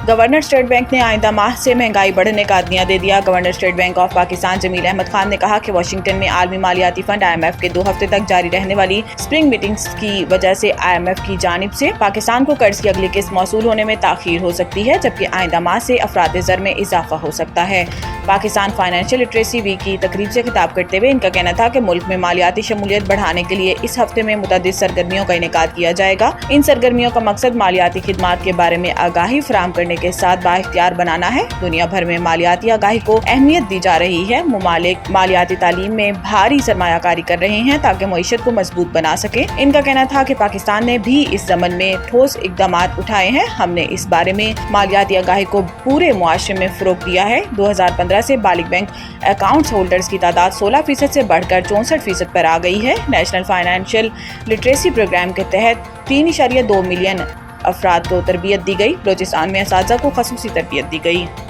Governor state bank ने आइंदा माह से महंगाई बढ़ने का अदनिया दे दिया। Governor state bank of Pakistan Jamil Ahmed Khan ने कहा कि वाशिंगटन में आलमी मालियाती फंड IMF के 2 हफ्ते तक जारी रहने वाली स्प्रिंग मीटिंग्स की वजह से IMF की जानिब से पाकिस्तान को कर्ज की अगली किस्त मौसूल होने में ताखीर हो सकती है, जबकि आइंदा माह से अफराद ज़र में इजाफा हो सकता है। पाकिस्तान फाइनेंशियल लिटरेसी वीक की तकरीब से खिताब करते हुए इनका कहना था कि मुल्क में मालियाती शमूलियत बढ़ाने के लिए इस हफ्ते में मुतअद्दिद सरगर्मियों का इनेकाद किया जाएगा। इन सरगर्मियों का मकसद मालियाती खिदमात के बारे में आगाही फराहम करने के साथ बाइख्तियार बनाना है। दुनिया भर में मालियाती आगाही को अहमियत दी जा रही है। मुमालिक मालियाती तालीम में भारी सरमायाकारी कर रहे हैं ताकि मईशत को मजबूत बना सके। इनका कहना था कि पाकिस्तान ने भी इस ज़मन में ठोस इक़दाम उठाए हैं। हमने इस बारे में मालियाती आगाही को पूरे मुआशरे में फ़रोग़ दिया है। 2015 से बालिग बैंक अकाउंट्स होल्डर्स की तादाद 16% से बढ़कर 64% पर आ गई है। नेशनल फाइनेंशियल लिटरेसी प्रोग्राम के तहत 3.2 मिलियन अफराद को तरबियत दी गई। बलोचिस्तान में असातिज़ा को ख़ुसूसी तरबियत दी गई।